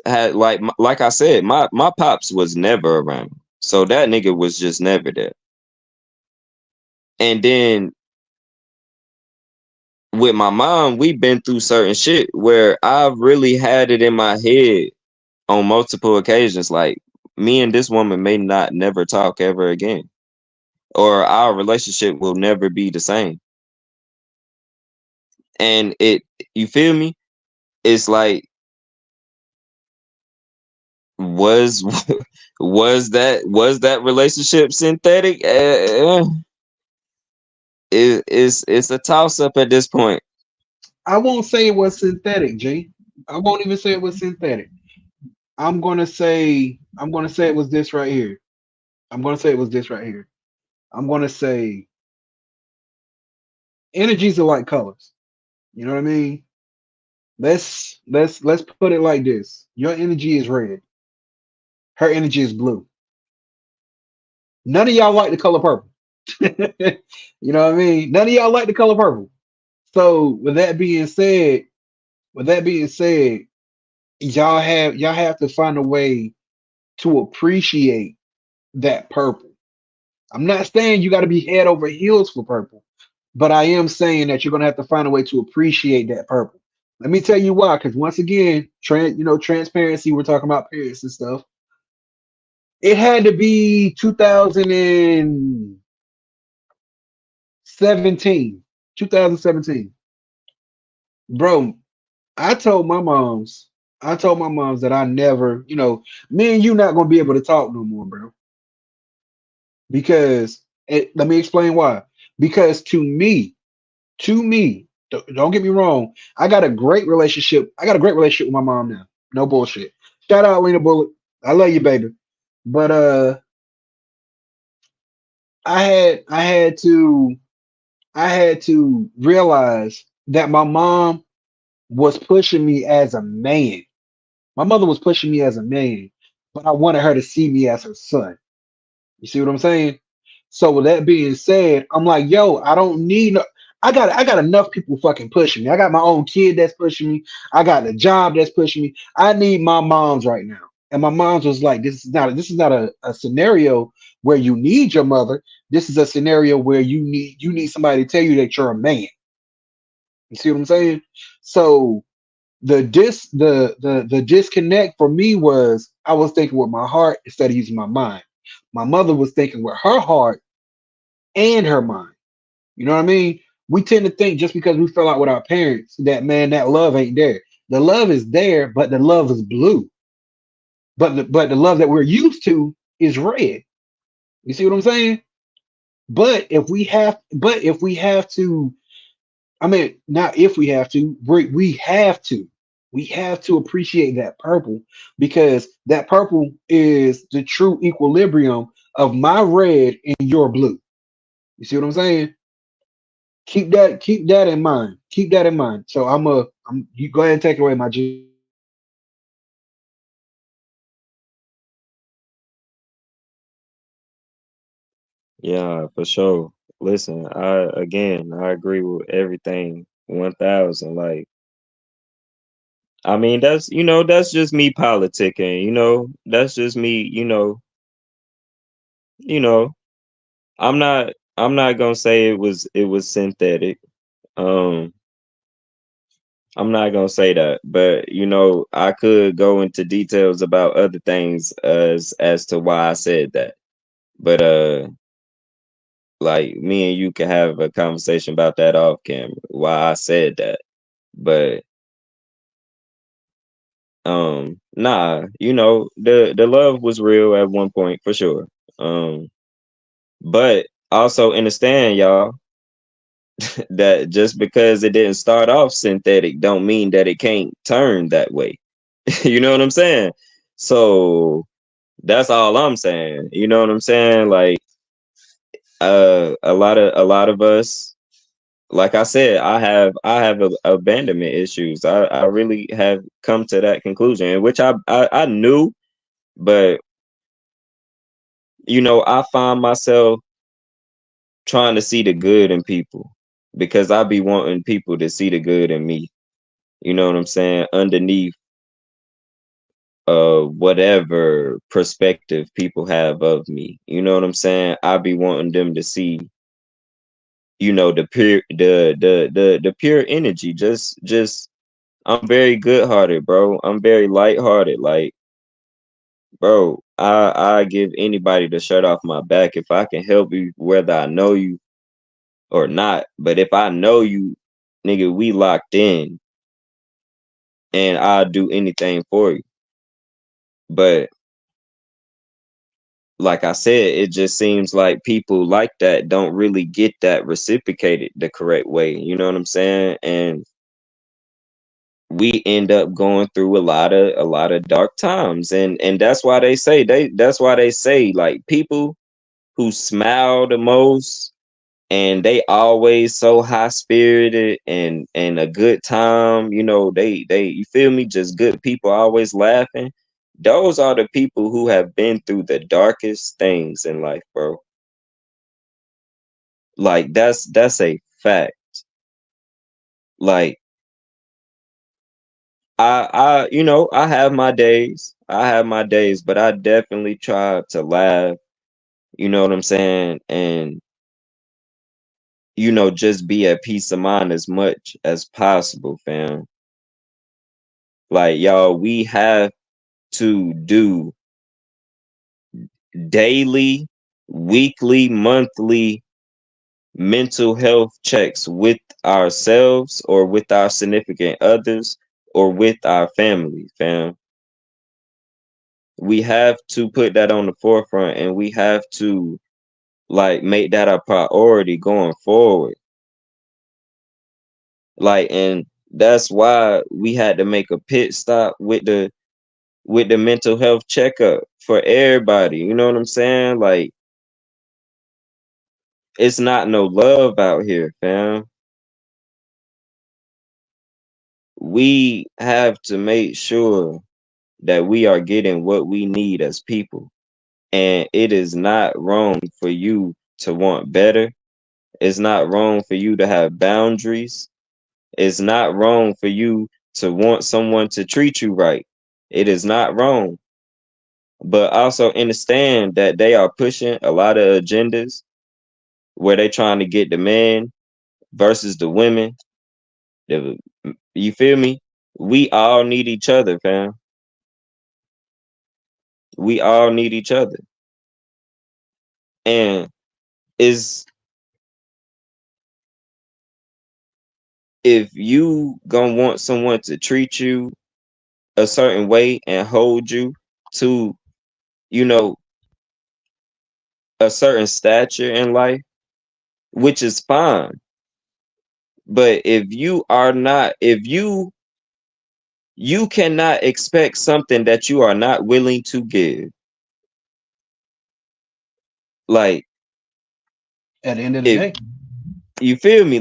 had like I said, my pops was never around. So that nigga was just never there. And then with my mom, we've been through certain shit where I've really had it in my head on multiple occasions, like me and this woman may not never talk ever again, or our relationship will never be the same. And you feel me? It's like, was was that relationship synthetic? It's a toss up at this point. I won't say it was synthetic, G. I won't even say it was synthetic. I'm gonna say it was this right here. I'm gonna say it was this right here. I'm gonna say energies are like colors. You know what I mean? Let's put it like this. Your energy is red. Her energy is blue. None of y'all like the color purple. You know what I mean? None of y'all like the color purple. So with that being said, y'all have to find a way to appreciate that purple. I'm not saying you got to be head over heels for purple, but I am saying that you're gonna have to find a way to appreciate that purple. Let me tell you why, because once again, transparency. We're talking about parents and stuff. It had to be 2017, bro. I told my moms, that I never, me and you not gonna be able to talk no more, bro. Because let me explain why. Because to me, don't get me wrong, I got a great relationship with my mom now. No bullshit. Shout out Lena Bullet. I love you, baby. But I had to realize that my mom was pushing me as a man. My mother was pushing me as a man, but I wanted her to see me as her son. You see what I'm saying? So with that being said, I'm like, yo, I don't need no. I got enough people fucking pushing me. I got my own kid that's pushing me. I got the job that's pushing me. I need my mom's right now. And my mom's was like, this is not a scenario where you need your mother. This is a scenario where you need somebody to tell you that you're a man. You see what I'm saying? So the disconnect for me was I was thinking with my heart instead of using my mind. My mother was thinking with her heart and her mind. You know what I mean? We tend to think just because we fell out with our parents that man, that love ain't there. The love is there, but the love is blue. But the love that we're used to is red. You see what I'm saying? But if we have to, I mean, not if we have to, we have to appreciate that purple, because that purple is the true equilibrium of my red and your blue. You see what I'm saying? Keep that in mind. Keep that in mind. So you go ahead and take it away, my G. Yeah, for sure. Listen, I agree with everything 1000. Like, I mean, that's just me politicking, That's just me, you know. I'm not gonna say it was synthetic. Um, I'm not gonna say that, but I could go into details about other things as to why I said that. But like me and you can have a conversation about that off camera, why I said that. But nah, the love was real at one point for sure. Um, but also understand, y'all, that just because it didn't start off synthetic don't mean that it can't turn that way. You know what I'm saying? So that's all I'm saying. You know what I'm saying? Like, a lot of us, like I said, I have abandonment issues. I really have come to that conclusion, which I knew, but I find myself trying to see the good in people because I be wanting people to see the good in me. You know what I'm saying? Underneath whatever perspective people have of me. You know what I'm saying? I be wanting them to see, the pure the pure energy. Just I'm very good hearted, bro. I'm very light hearted. Like, bro, I give anybody the shirt off my back if I can help you, whether I know you or not. But if I know you, nigga, we locked in, and I'll do anything for you. But like I said, it just seems like people like that don't really get that reciprocated the correct way. You know what I'm saying? And we end up going through a lot of dark times, and that's why they say like people who smile the most and they always so high spirited and a good time, they you feel me, just good people always laughing. Those are the people who have been through the darkest things in life, bro. Like that's a fact. Like I have my days. I have my days, but I definitely try to laugh, you know what I'm saying? And just be at peace of mind as much as possible, fam. Like, y'all, we have to do daily, weekly, monthly mental health checks with ourselves or with our significant others or with our family, fam. We have to put that on the forefront, and we have to like make that a priority going forward. Like, and that's why we had to make a pit stop with the mental health checkup for everybody. You know what I'm saying? Like, it's not no love out here, fam. We have to make sure that we are getting what we need as people. And it is not wrong for you to want better. It's not wrong for you to have boundaries. It's not wrong for you to want someone to treat you right. It is not wrong. But also understand that they are pushing a lot of agendas where they trying to get the man versus the women. The- You feel me? We all need each other, fam. We all need each other. And is if you gonna want someone to treat you a certain way and hold you to, you know, a certain stature in life, which is fine. But if you cannot expect something that you are not willing to give. Like, At the end of the if day, you feel me,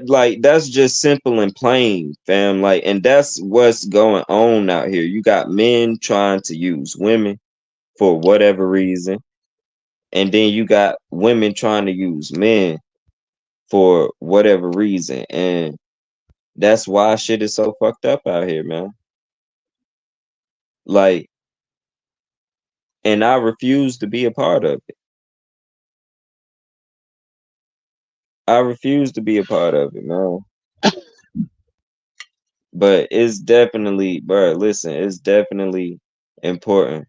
like that's just simple and plain, fam. Like, and that's what's going on out here. You got men trying to use women for whatever reason, and then you got women trying to use men for whatever reason, and that's why shit is so fucked up out here, man. Like, and I refuse to be a part of it. I refuse to be a part of it, man. But it's definitely, bro, listen, it's definitely important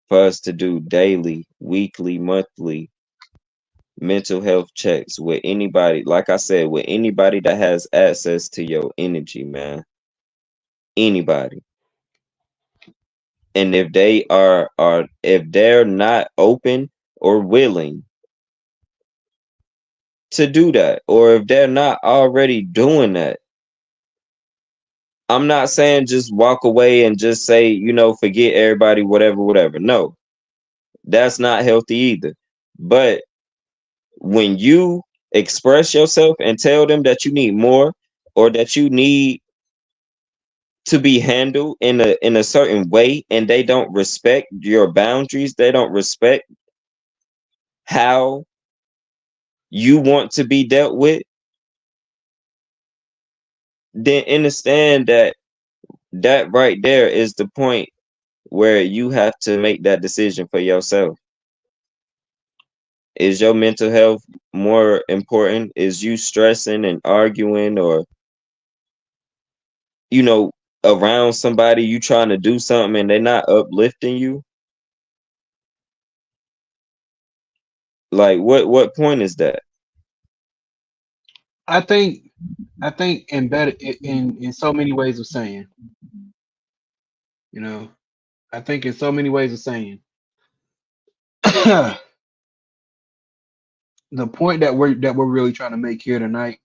for us to do daily, weekly, monthly mental health checks with anybody, like I said, with anybody that has access to your energy, man. Anybody. And if they are if they're not open or willing to do that, or if they're not already doing that, I'm not saying just walk away and just say, forget everybody, whatever, whatever. No, that's not healthy either. But when you express yourself and tell them that you need more, or that you need to be handled in a certain way, and they don't respect your boundaries, they don't respect how you want to be dealt with, then understand that that right there is the point where you have to make that decision for yourself. Is your mental health more important? Is you stressing and arguing, or you know, around somebody, you trying to do something and they're not uplifting you? Like what point is that? I think I think embedded in so many ways of saying, you know, I think in so many ways of saying, the point that we're really trying to make here tonight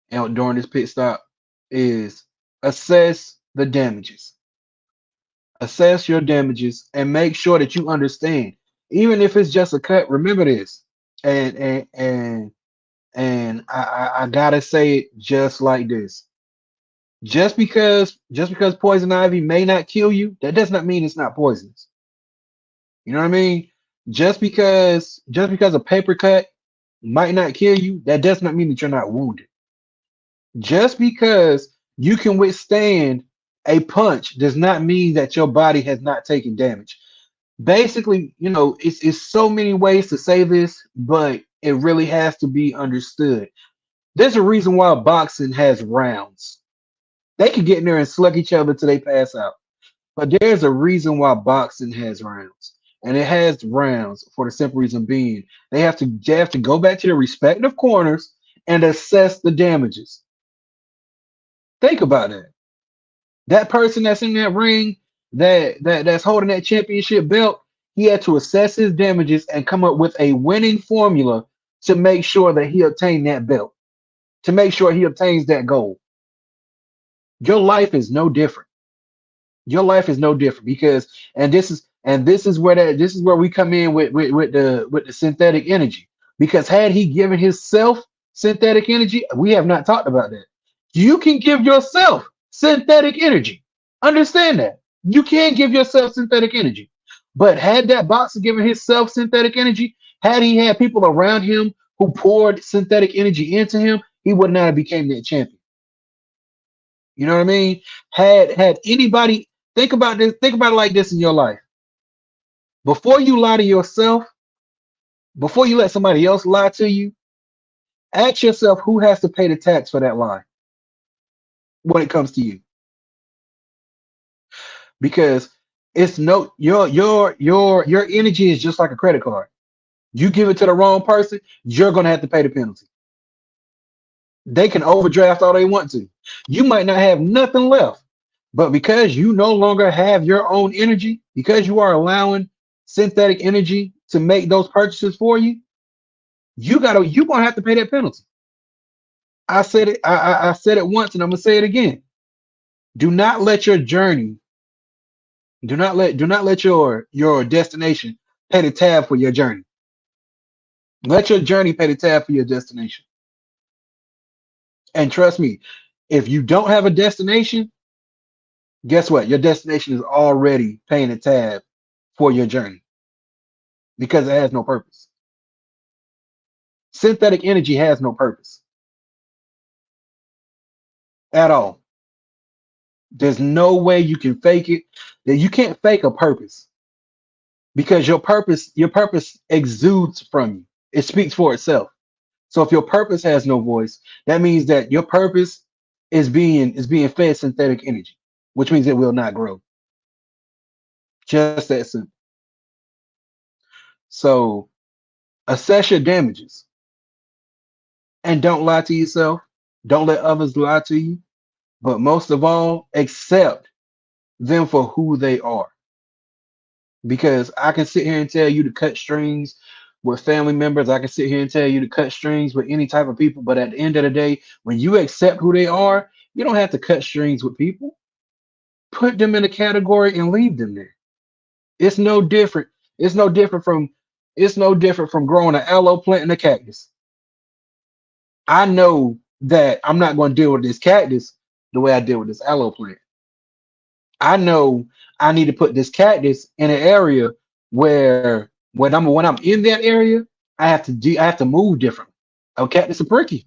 and during this pit stop is assess the damages. Assess your damages and make sure that you understand. Even if it's just a cut, remember this. And I gotta say it just like this. Just because poison ivy may not kill you, that does not mean it's not poisonous. You know what I mean? Just because a paper cut might not kill you, that does not mean that you're not wounded. Just because you can withstand a punch does not mean that your body has not taken damage. Basically, it's so many ways to say this, but it really has to be understood. There's a reason why boxing has rounds. They can get in there and slug each other till they pass out. But there's a reason why boxing has rounds. And it has rounds for the simple reason being they have to go back to their respective corners and assess the damages. Think about it. That person that's in that ring that's holding that championship belt, he had to assess his damages and come up with a winning formula to make sure that he obtained that belt, to make sure he obtains that goal. Your life is no different. Your life is no different because this is where we come in with the synthetic energy. Because had he given himself synthetic energy, we have not talked about that. You can give yourself synthetic energy. Understand that. You can give yourself synthetic energy. But had that boxer given himself synthetic energy, had he had people around him who poured synthetic energy into him, he would not have became that champion. You know what I mean? Had anybody think about this, think about it like this in your life. Before you lie to yourself, before you let somebody else lie to you, ask yourself who has to pay the tax for that lie when it comes to you. Because it's no your energy is just like a credit card. You give it to the wrong person, you're gonna have to pay the penalty. They can overdraft all they want to. You might not have nothing left, but because you no longer have your own energy, because you are allowing synthetic energy to make those purchases for you, you're gonna have to pay that penalty. I said it. I said it once, and I'm gonna say it again. Do not let your journey. Do not let your destination pay the tab for your journey. Let your journey pay the tab for your destination. And trust me, if you don't have a destination, guess what? Your destination is already paying a tab for your journey because it has no purpose. Synthetic energy has no purpose at all. There's no way you can fake it. That you can't fake a purpose because your purpose exudes from you. It speaks for itself. So if your purpose has no voice, that means that your purpose is being fed synthetic energy, which means it will not grow. Just that simple. So assess your damages and don't lie to yourself. Don't let others lie to you. But most of all, accept them for who they are. Because I can sit here and tell you to cut strings with family members. I can sit here and tell you to cut strings with any type of people. But at the end of the day, when you accept who they are, you don't have to cut strings with people. Put them in a category and leave them there. It's no different. It's no different from it's no different from growing an aloe plant and a cactus. I know that I'm not going to deal with this cactus the way I deal with this aloe plant. I know I need to put this cactus in an area where when I'm in that area, I have to move differently. A cactus will prick you.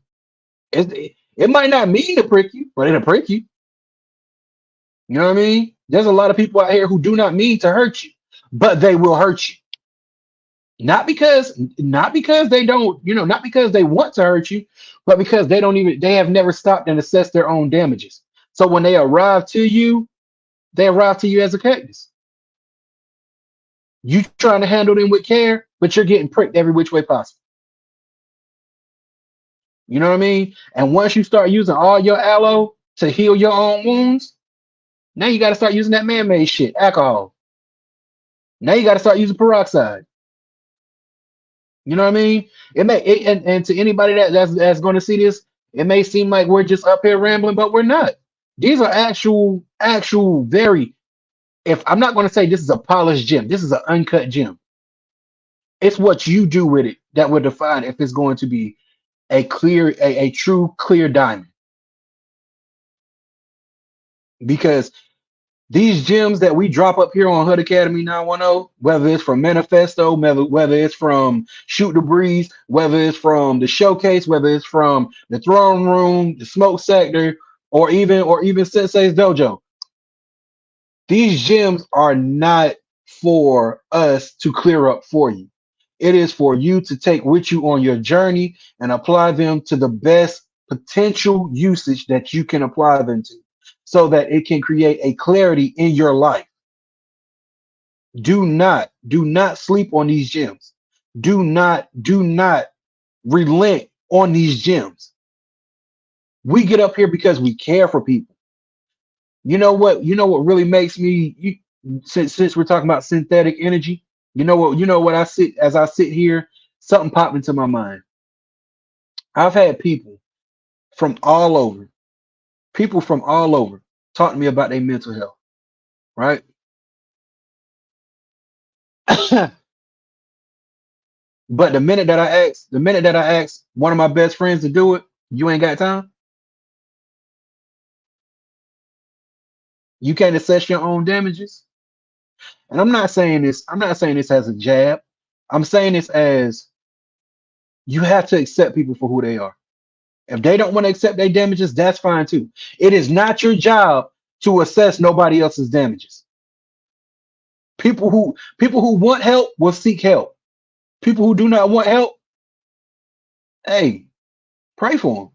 It might not mean to prick you, but it'll prick you. You know what I mean? There's a lot of people out here who do not mean to hurt you, but they will hurt you. Not because they don't, not because they want to hurt you, but because they have never stopped and assessed their own damages. So when they arrive to you as a cactus. You trying to handle them with care, but you're getting pricked every which way possible. You know what I mean? And once you start using all your aloe to heal your own wounds, now you got to start using that man-made shit, alcohol. Now you got to start using peroxide. You know what I mean? And to anybody that's going to see this, it may seem like we're just up here rambling, but we're not. These are actual very. If I'm not going to say this is a polished gem, this is an uncut gem. It's what you do with it that will define if it's going to be a true clear diamond. Because these gems that we drop up here on Hood Academy 910, whether it's from Manifesto, whether it's from Shoot the Breeze, whether it's from the Showcase, whether it's from the Throne Room, the Smoke Sector, or even Sensei's Dojo, these gems are not for us to clear up for you. It is for you to take with you on your journey and apply them to the best potential usage that you can apply them to so that it can create a clarity in your life. Do not sleep on these gems. Do not relent on these gems. We get up here because we care for people. You know what really makes me since we're talking about synthetic energy, you know what I sit here, something popped into my mind. I've had from all over, people from all over talk to me about their mental health, right? But the minute that I asked one of my best friends to do it, you ain't got time. You can't assess your own damages. And I'm not saying this as a jab. I'm saying this as you have to accept people for who they are. If they don't want to accept their damages, that's fine too. It is not your job to assess nobody else's damages. People who want help will seek help. People who do not want help, hey, pray for them.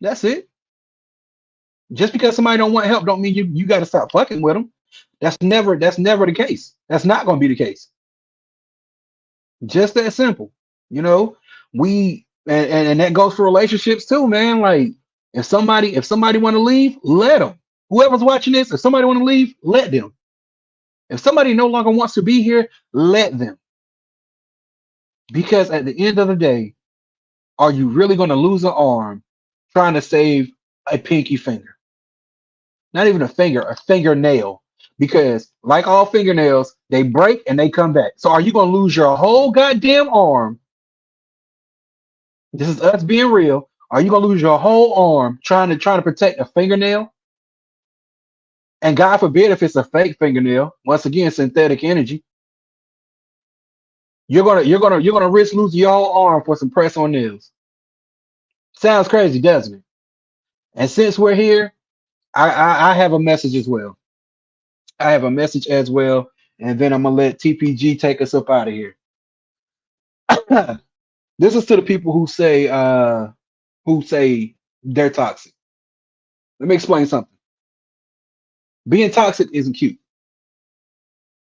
That's it. Just because somebody don't want help, don't mean you got to stop fucking with them. That's never the case. That's not going to be the case. Just that simple. You know, and that goes for relationships too, man. Like if somebody want to leave, let them. Whoever's watching this, if somebody want to leave, let them. If somebody no longer wants to be here, let them. Because at the end of the day, are you really going to lose an arm trying to save a pinky finger? Not even a finger, a fingernail. Because like all fingernails, they break and they come back. So are you going to lose your whole goddamn arm? This is us being real. Are you going to lose your whole arm trying to protect a fingernail? And God forbid if it's a fake fingernail. Once again, synthetic energy. You're gonna risk losing your whole arm for some press on nails. Sounds crazy, doesn't it? And since we're here, I have a message as well. I have a message as well, and then I'm gonna let TPG take us up out of here. This is to the people who say they're toxic. Let me explain something. Being toxic isn't cute.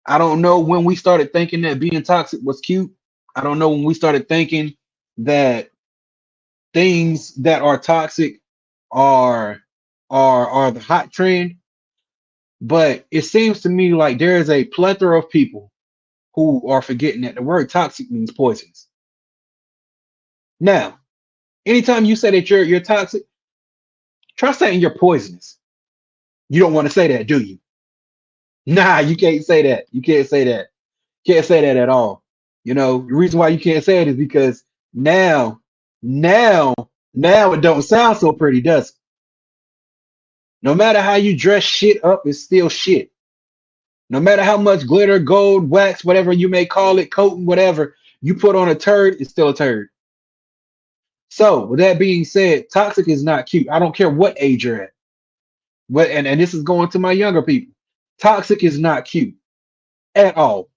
I don't know when we started thinking that being toxic was cute. I don't know when we started thinking that things that are toxic are are the hot trend. But it seems to me like there is a plethora of people who are forgetting that the word toxic means poisonous. Now, anytime you say that you're toxic, try saying you're poisonous. You don't want to say that, do you? Nah, you can't say that. You can't say that. Can't say that at all. The reason why you can't say it is because now, now, now it don't sound so pretty, does it? No matter how you dress shit up, it's still shit. No matter how much glitter, gold, wax, whatever you may call it, coating, whatever you put on a turd, it's still a turd. So, with that being said, toxic is not cute. I don't care what age you're at. And this is going to my younger people. Toxic is not cute at all.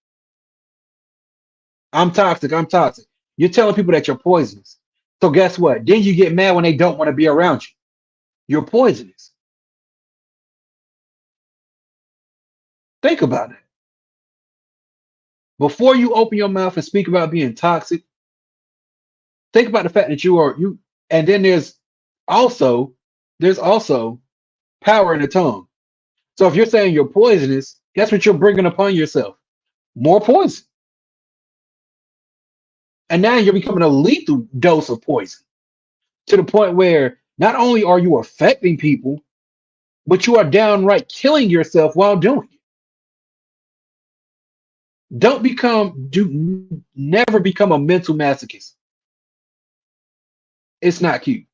I'm toxic. I'm toxic. You're telling people that you're poisonous. So guess what? Then you get mad when they don't want to be around you. You're poisonous. Think about it. Before you open your mouth and speak about being toxic, think about the fact that you. And then also there's also power in the tongue. So if you're saying you're poisonous, guess what you're bringing upon yourself? More poison. And now you're becoming a lethal dose of poison to the point where not only are you affecting people, but you are downright killing yourself while doing it. Never become a mental masochist. It's not cute.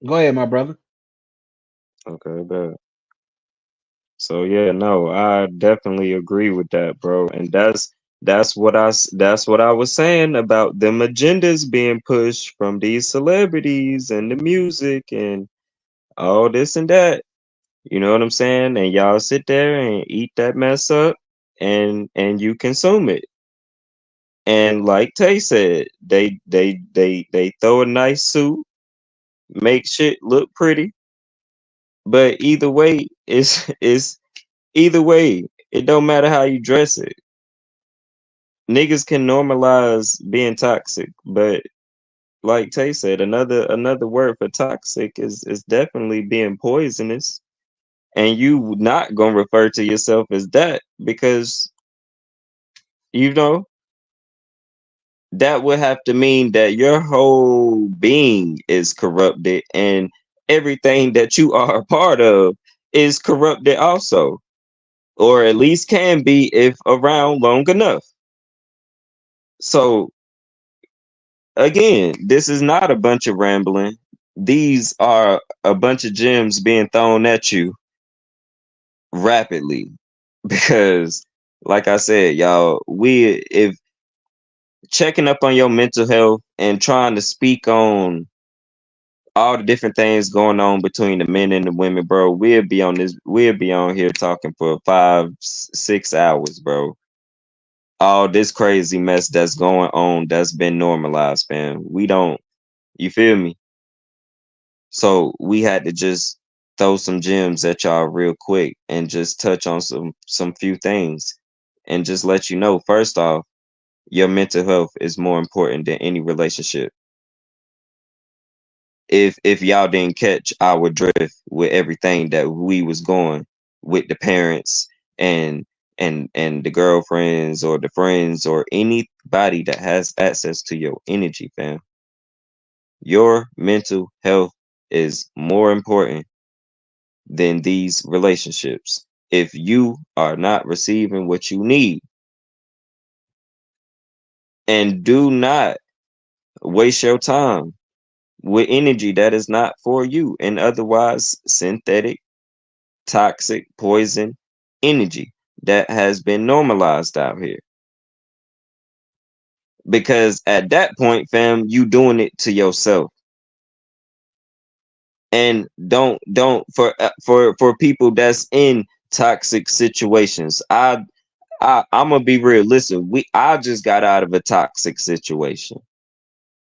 Go ahead, my brother. Okay, bet. So yeah, no, I definitely agree with that, bro. And that's what I was saying about them agendas being pushed from these celebrities and the music and all this and that. You know what I'm saying? And y'all sit there and eat that mess up and you consume it. And like Tay said, they throw a nice suit, make shit look pretty, but either way, it's either way, it don't matter how you dress it. Niggas can normalize being toxic, but like Tay said, another word for toxic is definitely being poisonous. And you not gonna refer to yourself as that because you know that would have to mean that your whole being is corrupted and everything that you are a part of is corrupted also, or at least can be if around long enough. So again, this is not a bunch of rambling. These are a bunch of gems being thrown at you rapidly because like I said, y'all, we if checking up on your mental health and trying to speak on all the different things going on between the men and the women, bro, we'll be on here talking for 5 6 hours, bro. All this crazy mess that's going on that's been normalized, fam. We don't, you feel me? So we had to just throw some gems at y'all real quick and just touch on some few things and just let you know, first off, your mental health is more important than any relationship. If y'all didn't catch our drift with everything that we was going with the parents and and the girlfriends or the friends or anybody that has access to your energy, fam. Your mental health is more important than these relationships. If you are not receiving what you need, and do not waste your time with energy that is not for you and otherwise synthetic, toxic, poison energy that has been normalized out here. Because at that point, fam, you doing it to yourself. And don't for people that's in toxic situations. I'm gonna be real. Listen, I just got out of a toxic situation.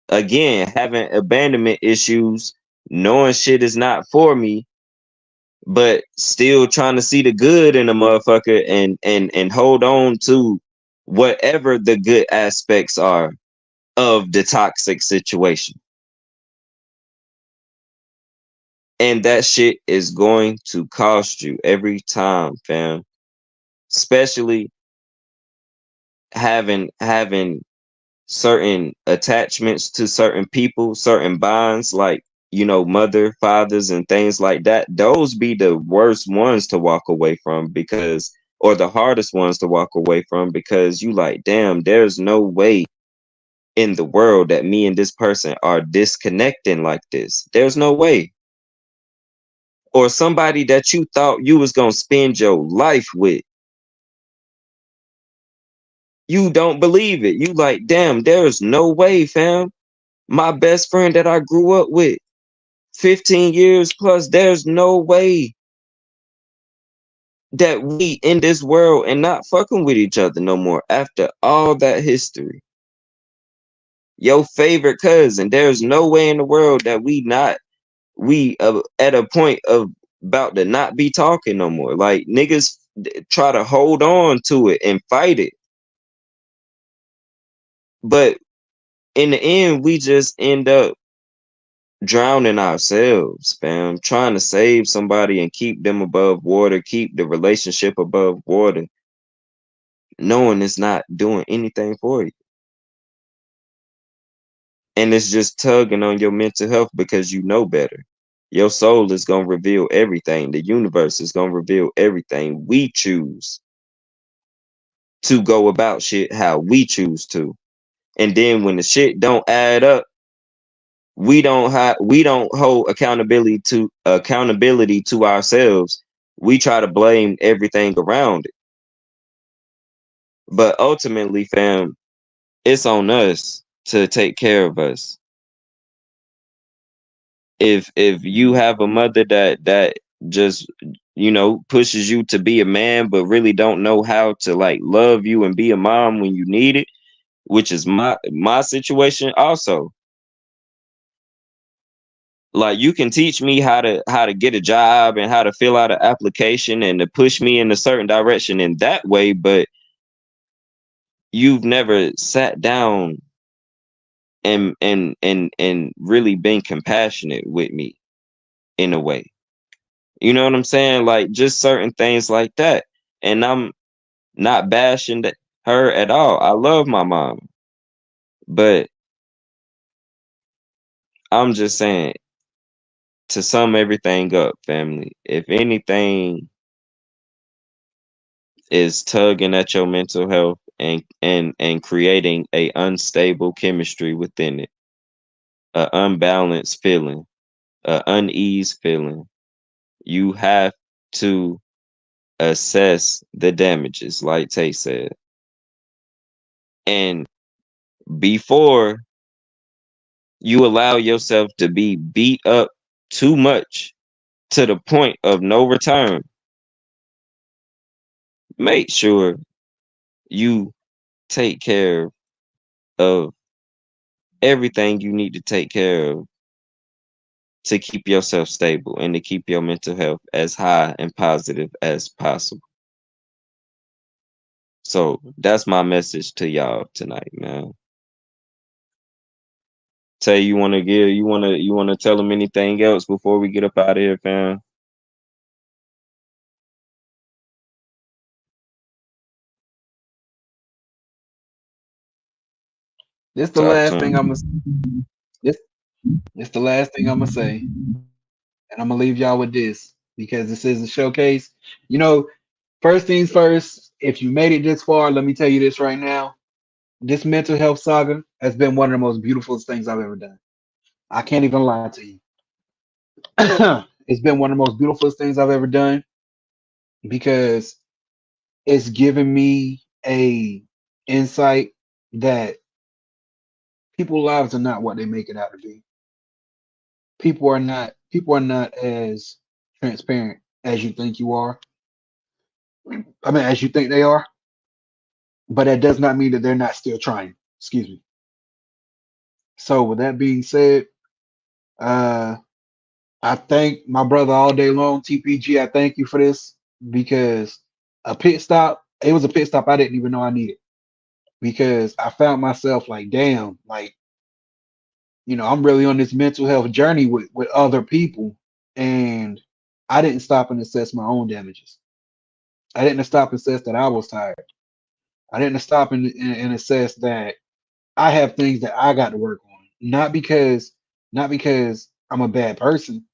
Again, having abandonment issues, knowing shit is not for me, but still trying to see the good in a motherfucker and hold on to whatever the good aspects are of the toxic situation. And that shit is going to cost you every time, fam. Especially having certain attachments to certain people, certain bonds, like mother, fathers, and things like that. Those be the worst ones to walk away from because, or the hardest ones to walk away from because you like, damn, there's no way in the world that me and this person are disconnecting like this. There's no way. Or somebody that you thought you was gonna spend your life with, you don't believe it. You like, damn, there's no way, fam. My best friend that I grew up with, 15 years plus, there's no way that we in this world and not fucking with each other no more after all that history. Your favorite cousin, there's no way in the world that we at a point of about to not be talking no more. Like niggas try to hold on to it and fight it, but in the end, we just end up drowning ourselves, fam. Trying to save somebody and keep them above water, keep the relationship above water, knowing it's not doing anything for you. And it's just tugging on your mental health because you know better. Your soul is going to reveal everything. The universe is going to reveal everything. We choose to go about shit how we choose to. And then when the shit don't add up, we don't hold accountability to ourselves. We try to blame everything around it. But ultimately, fam, it's on us to take care of us. If you have a mother that just pushes you to be a man but really don't know how to like love you and be a mom when you need it, which is my situation also. Like you can teach me how to get a job and how to fill out an application and to push me in a certain direction in that way, but you've never sat down and really been compassionate with me in a way. You know what I'm saying? Like just certain things like that. And I'm not bashing her at all. I love my mom, but I'm just saying to sum everything up, family, if anything is tugging at your mental health and creating a unstable chemistry within it, a unbalanced feeling, a unease feeling, you have to assess the damages, like Tay said. And before you allow yourself to be beat up too much to the point of no return, make sure you take care of everything you need to take care of to keep yourself stable and to keep your mental health as high and positive as possible. So that's my message to y'all tonight, man. Tay, you wanna tell them anything else before we get up out of here, fam? This the Talk to last thing him. I'm gonna this this the last thing I'm gonna say, and I'm gonna leave y'all with this because this is a showcase. You know, first things first. If you made it this far, let me tell you this right now. This mental health saga has been one of the most beautiful things I've ever done. I can't even lie to you. It's been one of the most beautiful things I've ever done because it's given me a insight that people's lives are not what they make it out to be. People are not as transparent as you think you are. I mean, as you think they are, but that does not mean that they're not still trying. Excuse me. So with that being said, uh I thank my brother all day long, TPG. I thank you for this because a pit stop, it was a pit stop I didn't even know I needed because I found myself like, damn, like, I'm really on this mental health journey with other people. And I didn't stop and assess my own damages. I didn't stop and assess that I was tired. I didn't stop and assess that I have things that I got to work on. Not because I'm a bad person,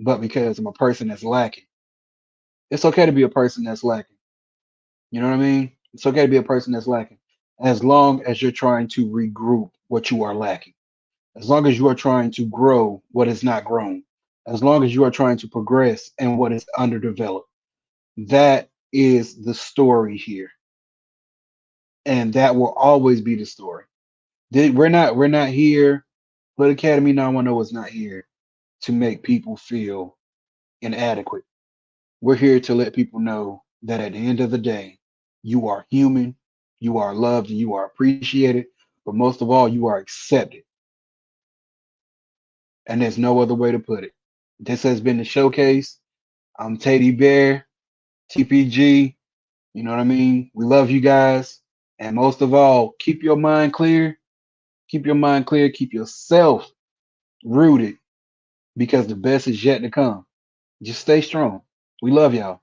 but because I'm a person that's lacking. It's okay to be a person that's lacking. You know what I mean? It's okay to be a person that's lacking. As long as you're trying to regroup what you are lacking. As long as you are trying to grow what is not grown. As long as you are trying to progress in what is underdeveloped. That is the story here. And that will always be the story. We're not here. Blood Academy 910 is not here to make people feel inadequate. We're here to let people know that at the end of the day, you are human, you are loved, and you are appreciated, but most of all, you are accepted. And there's no other way to put it. This has been the showcase. I'm Teddy Bear, TPG. You know what I mean? We love you guys. And most of all, keep your mind clear. Keep your mind clear. Keep yourself rooted because the best is yet to come. Just stay strong. We love y'all.